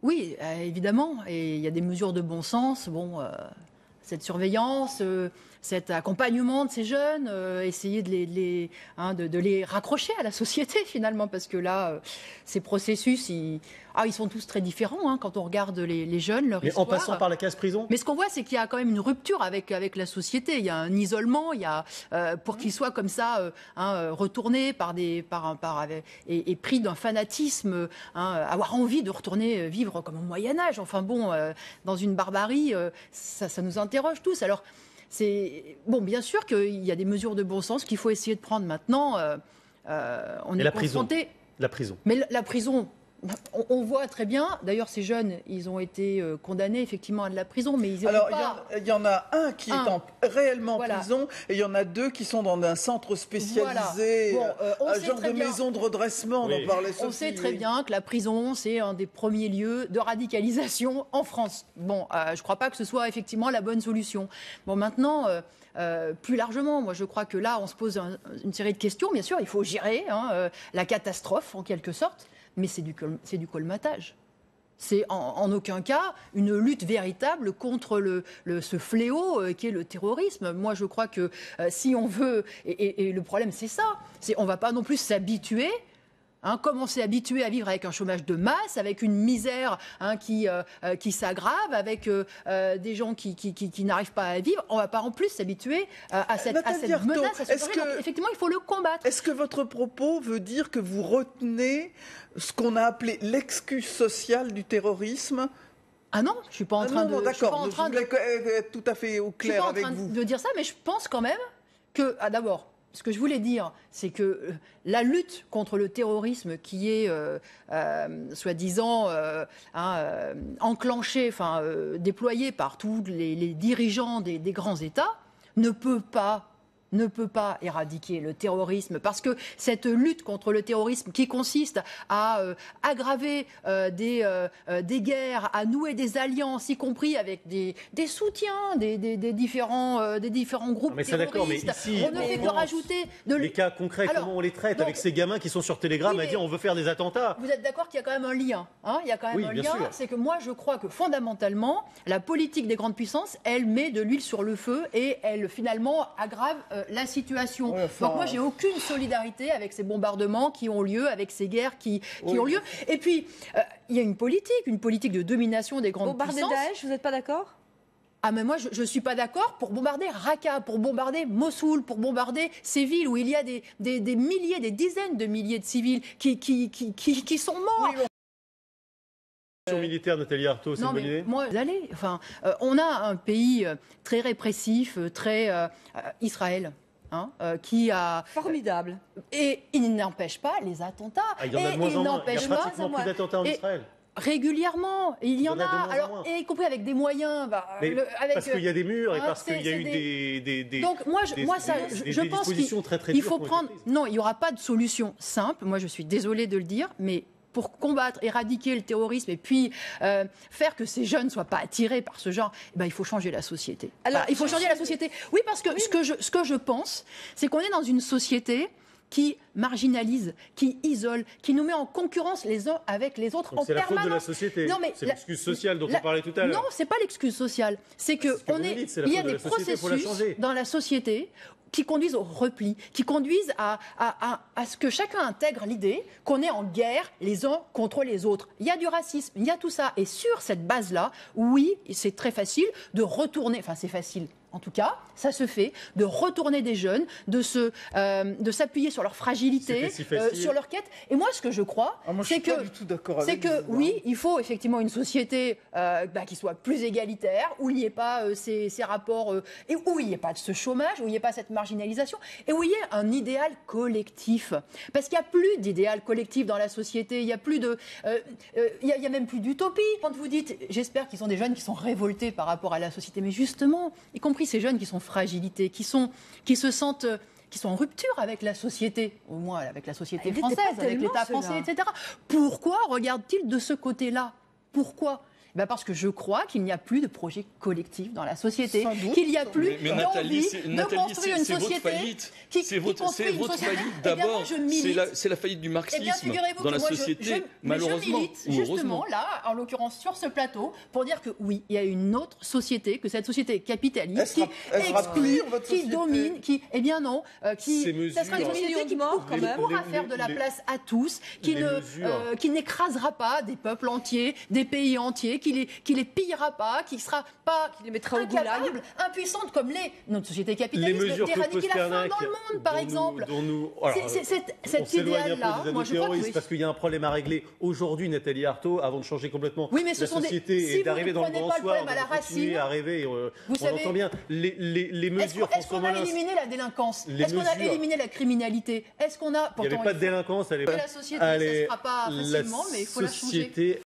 Oui, évidemment, et il y a des mesures de bon sens. Bon, cette surveillance, cet accompagnement de ces jeunes, essayer de les raccrocher à la société finalement, parce que là, ces processus, ils sont tous très différents hein, quand on regarde les jeunes, leur histoire. En passant par la case prison. Mais ce qu'on voit, c'est qu'il y a quand même une rupture avec la société. Il y a un isolement, il y a pour qu'ils soient comme ça, retournés et pris d'un fanatisme, avoir envie de retourner vivre comme au Moyen Âge. Enfin bon, dans une barbarie, ça nous interroge tous. Alors bien sûr qu'il y a des mesures de bon sens qu'il faut essayer de prendre maintenant. On est confronté. La prison. Mais la prison. On voit très bien, d'ailleurs ces jeunes, ils ont été condamnés effectivement à de la prison, mais ils Alors, pas... il y en a un qui est réellement en prison, et il y en a deux qui sont dans un centre spécialisé, voilà. Un genre de maison de redressement dont parlait Sophie. On sait très bien que la prison, c'est un des premiers lieux de radicalisation en France. Bon, je ne crois pas que ce soit effectivement la bonne solution. Bon, maintenant... plus largement, moi je crois que là on se pose une série de questions. Bien sûr, il faut gérer la catastrophe en quelque sorte, mais c'est du colmatage. C'est en aucun cas une lutte véritable contre ce fléau qui est le terrorisme. Moi je crois que si on veut, et le problème c'est ça, on ne va pas non plus s'habituer. Comme on s'est habitué à vivre avec un chômage de masse, avec une misère qui s'aggrave, avec des gens qui n'arrivent pas à vivre, on ne va pas en plus s'habituer à cette menace. Effectivement, il faut le combattre. Est-ce que votre propos veut dire que vous retenez ce qu'on a appelé l'excuse sociale du terrorisme ? Ah non, je ne suis pas en train de... D'accord, je voulais être tout à fait au clair avec vous. Je ne suis pas en train de dire ça, mais je pense quand même que, d'abord, ce que je voulais dire, c'est que la lutte contre le terrorisme qui est, soi-disant, enclenchée, déployée par tous les dirigeants des grands États, ne peut pas éradiquer le terrorisme, parce que cette lutte contre le terrorisme qui consiste à aggraver des guerres, à nouer des alliances, y compris avec des soutiens des différents groupes terroristes. On ne fait que rajouter les cas concrets. Comment on les traite avec ces gamins qui sont sur Telegram à dire on veut faire des attentats. Vous êtes d'accord qu'il y a quand même un lien, il y a quand même un lien. C'est que moi je crois que fondamentalement la politique des grandes puissances, elle met de l'huile sur le feu et elle finalement aggrave la situation. Donc moi, j'ai aucune solidarité avec ces bombardements qui ont lieu, avec ces guerres qui ont lieu. Et puis, il y a une politique de domination des grandes puissances. Bombarder Daesh, vous n'êtes pas d'accord ? Ah mais moi je ne suis pas d'accord pour bombarder Raqqa, pour bombarder Mossoul, pour bombarder ces villes où il y a des milliers, des dizaines de milliers de civils qui sont morts. Militaire, Nathalie Arthaud, c'est une bonne idée ? On a un pays très répressif, très Israël. Qui a... Formidable. Et il n'empêche pas les attentats. Il y en a de moins en moins. Il y a pratiquement plus d'attentats en Israël. Régulièrement, il y en a, y compris avec des moyens. Parce qu'il y a des murs et parce qu'il y a eu des Donc moi, je pense qu'il faut prendre... Non, il n'y aura pas de solution simple. Moi, je suis désolée de le dire, mais pour combattre, éradiquer le terrorisme et puis faire que ces jeunes ne soient pas attirés par ce genre, il faut changer la société. Il faut changer la société. Oui, parce que ce que je pense, c'est qu'on est dans une société qui marginalise, qui isole, qui nous met en concurrence les uns avec les autres en permanence. C'est la faute de la société. C'est l'excuse sociale dont on parlait tout à l'heure. Non, c'est pas l'excuse sociale. C'est que il y a des processus dans la société qui conduisent au repli, qui conduisent à ce que chacun intègre l'idée qu'on est en guerre les uns contre les autres. Il y a du racisme, il y a tout ça. Et sur cette base-là, oui, c'est très facile de retourner, c'est facile. En tout cas, ça se fait, de retourner des jeunes, de s'appuyer sur leur fragilité, sur leur quête. Et moi, ce que je crois, c'est que oui, il faut effectivement une société qui soit plus égalitaire, où il n'y ait pas ces rapports, et où il n'y ait pas de ce chômage, où il n'y ait pas cette marginalisation, et où il y ait un idéal collectif. Parce qu'il n'y a plus d'idéal collectif dans la société, il n'y a plus il y a même plus d'utopie. Quand vous dites, j'espère qu'ils sont des jeunes qui sont révoltés par rapport à la société, mais justement, y compris ces jeunes qui sont fragilisés, qui se sentent... qui sont en rupture avec la société, au moins avec la société française, avec l'État français, etc. Pourquoi regardent-ils de ce côté-là ? Pourquoi ? Parce que je crois qu'il n'y a plus de projet collectif dans la société, qu'il n'y a plus d'envie de construire une société c'est votre faillite d'abord. C'est la faillite du marxisme dans la société, malheureusement. Je milite justement là, en l'occurrence sur ce plateau, pour dire que oui, il y a une autre société, que cette société capitaliste qui exclut, qui domine, qui, eh bien non, ça sera une société qui pourra faire de la place à tous, qui n'écrasera pas des peuples entiers, des pays entiers, qui les pillera pas, qui sera pas incapable, impuissante comme notre société capitaliste d'éradiquer la faim dans le monde, par exemple. Cet idéal-là, moi je crois que parce qu'il y a un problème à régler aujourd'hui, Nathalie Arthaud, avant de changer complètement la société et d'arriver dans le grand soir, on va continuer à rêver. On entend bien les mesures. Est-ce qu'on a éliminé la délinquance? Est-ce qu'on a éliminé la criminalité? Est-ce qu'on a... Il n'y avait pas de délinquance à l'époque. La société, ça ne se fera pas facilement, mais il faut la changer.